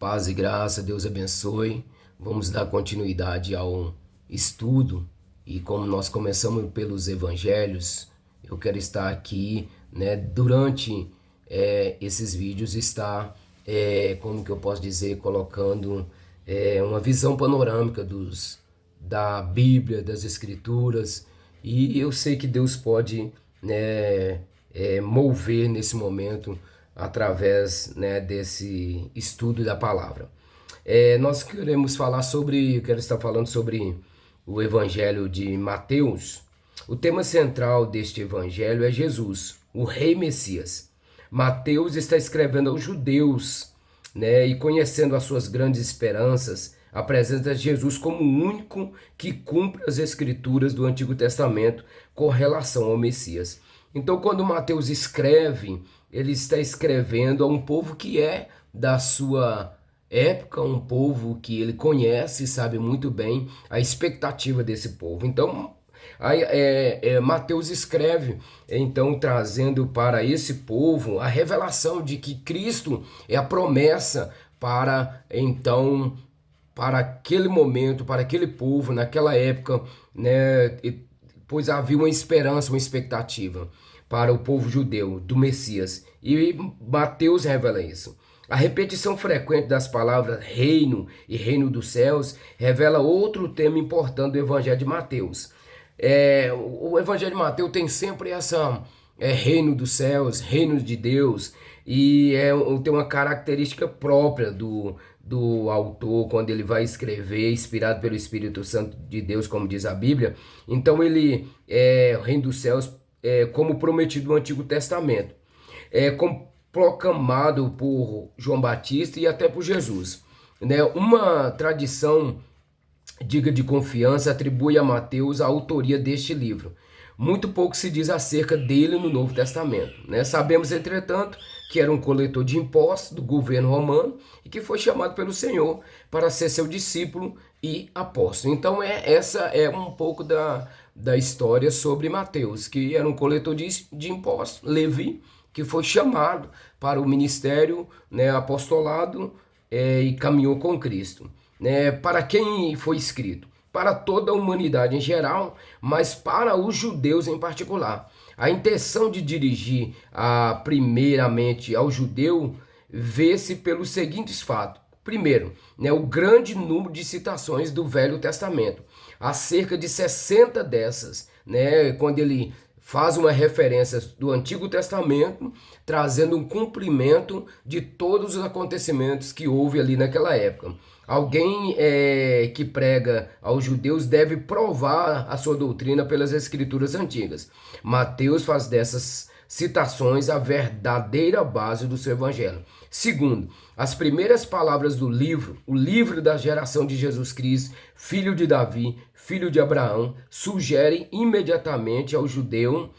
Paz e graça, Deus abençoe. Vamos dar continuidade ao estudo e como nós começamos pelos evangelhos, eu quero estar aqui, durante esses vídeos, como que eu posso dizer, colocando uma visão panorâmica da Bíblia, das Escrituras, e eu sei que Deus pode, mover nesse momento através, desse estudo da palavra. Nós queremos falar sobre, eu quero estar falando sobre o Evangelho de Mateus. O tema central deste Evangelho é Jesus, o Rei Messias. Mateus está escrevendo aos judeus, e conhecendo as suas grandes esperanças, apresenta Jesus como o único que cumpre as escrituras do Antigo Testamento com relação ao Messias. Então, quando Mateus escreve, ele está escrevendo a um povo que é da sua época, um povo que ele conhece e sabe muito bem a expectativa desse povo. Então, Mateus escreve, então, trazendo para esse povo a revelação de que Cristo é a promessa para, então, para aquele momento, para aquele povo, naquela época, pois havia uma esperança, uma expectativa para o povo judeu do Messias. E Mateus revela isso. A repetição frequente das palavras reino e reino dos céus revela outro tema importante do Evangelho de Mateus. O Evangelho de Mateus tem sempre essa reino dos céus, reino de Deus, e tem uma característica própria do autor quando ele vai escrever, inspirado pelo Espírito Santo de Deus, como diz a Bíblia. Então ele o reino dos céus, como prometido no Antigo Testamento, como proclamado por João Batista e até por Jesus. Uma tradição, diga de confiança, atribui a Mateus a autoria deste livro. Muito pouco se diz acerca dele no Novo Testamento. Sabemos, entretanto, que era um coletor de impostos do governo romano e que foi chamado pelo Senhor para ser seu discípulo e apóstolo. Então, essa é um pouco da história sobre Mateus, que era um coletor de impostos, Levi, que foi chamado para o ministério, apostolado, e caminhou com Cristo. Para quem foi escrito? Para toda a humanidade em geral, mas para os judeus em particular. A intenção de dirigir primeiramente ao judeu vê-se pelos seguintes fatos. Primeiro, o grande número de citações do Velho Testamento. Há cerca de 60 dessas, quando ele faz uma referência do Antigo Testamento, trazendo um cumprimento de todos os acontecimentos que houve ali naquela época. Alguém que prega aos judeus deve provar a sua doutrina pelas escrituras antigas. Mateus faz dessas citações a verdadeira base do seu evangelho. Segundo, as primeiras palavras do livro, o livro da geração de Jesus Cristo, filho de Davi, filho de Abraão, sugerem imediatamente ao judeu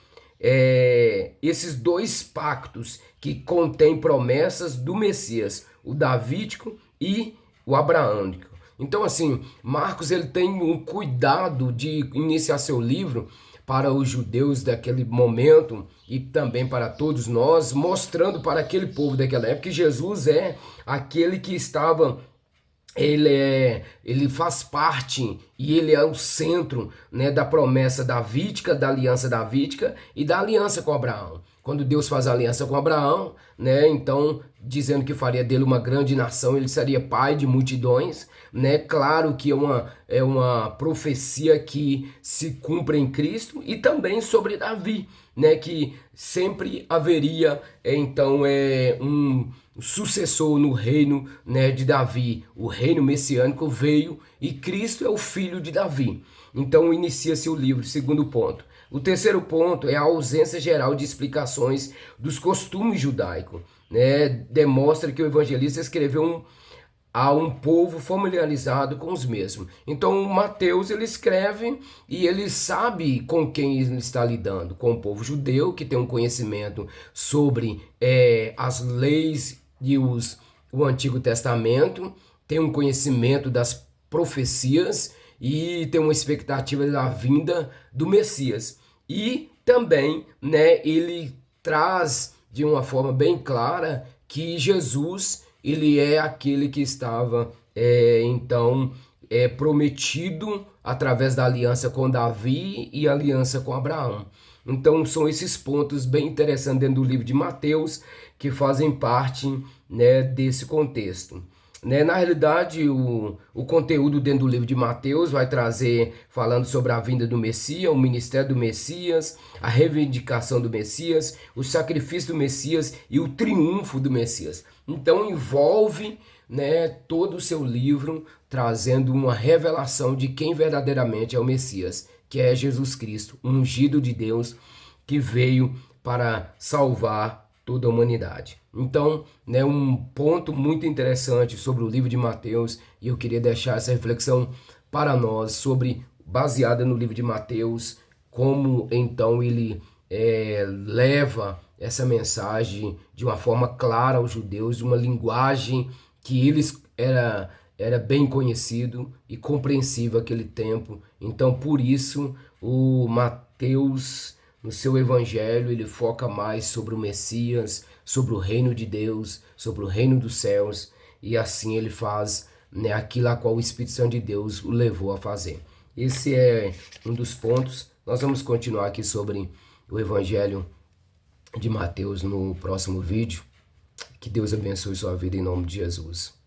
esses dois pactos que contêm promessas do Messias, o davídico e o abraâmico. Então, assim, Marcos ele tem um cuidado de iniciar seu livro para os judeus daquele momento e também para todos nós, mostrando para aquele povo daquela época que Jesus é aquele que estava, ele faz parte e ele é o centro, da promessa davídica, da aliança davídica e da aliança com Abraão. Quando Deus faz aliança com Abraão, então dizendo que faria dele uma grande nação, ele seria pai de multidões, Claro que é uma profecia que se cumpre em Cristo, e também sobre Davi, que sempre haveria então um sucessor no reino, de Davi. O reino messiânico veio e Cristo é o filho de Davi. Então inicia-se o livro, segundo ponto. O terceiro ponto é a ausência geral de explicações dos costumes judaicos. Demonstra que o evangelista escreveu a um povo familiarizado com os mesmos. Então Mateus ele escreve e ele sabe com quem ele está lidando, com o povo judeu que tem um conhecimento sobre as leis e o Antigo Testamento, tem um conhecimento das profecias e tem uma expectativa da vinda do Messias. E também, ele traz de uma forma bem clara que Jesus ele é aquele que estava, então, prometido através da aliança com Davi e aliança com Abraão. Então, são esses pontos bem interessantes dentro do livro de Mateus que fazem parte, né, desse contexto. Né? Na realidade, o conteúdo dentro do livro de Mateus vai trazer, falando sobre a vinda do Messias, o ministério do Messias, a reivindicação do Messias, o sacrifício do Messias e o triunfo do Messias. Então envolve, né, todo o seu livro trazendo uma revelação de quem verdadeiramente é o Messias, que é Jesus Cristo, o ungido de Deus, que veio para salvar toda a humanidade. Então, né, um ponto muito interessante sobre o livro de Mateus, e eu queria deixar essa reflexão para nós sobre, baseada no livro de Mateus, como então ele leva essa mensagem de uma forma clara aos judeus, uma linguagem que eles era bem conhecido e compreensível naquele tempo. Então, por isso, o Mateus, no seu evangelho, ele foca mais sobre o Messias, sobre o reino de Deus, sobre o reino dos céus, e assim ele faz, né, aquilo a qual o Espírito Santo de Deus o levou a fazer. Esse é um dos pontos. Nós vamos continuar aqui sobre o evangelho de Mateus no próximo vídeo. Que Deus abençoe sua vida em nome de Jesus.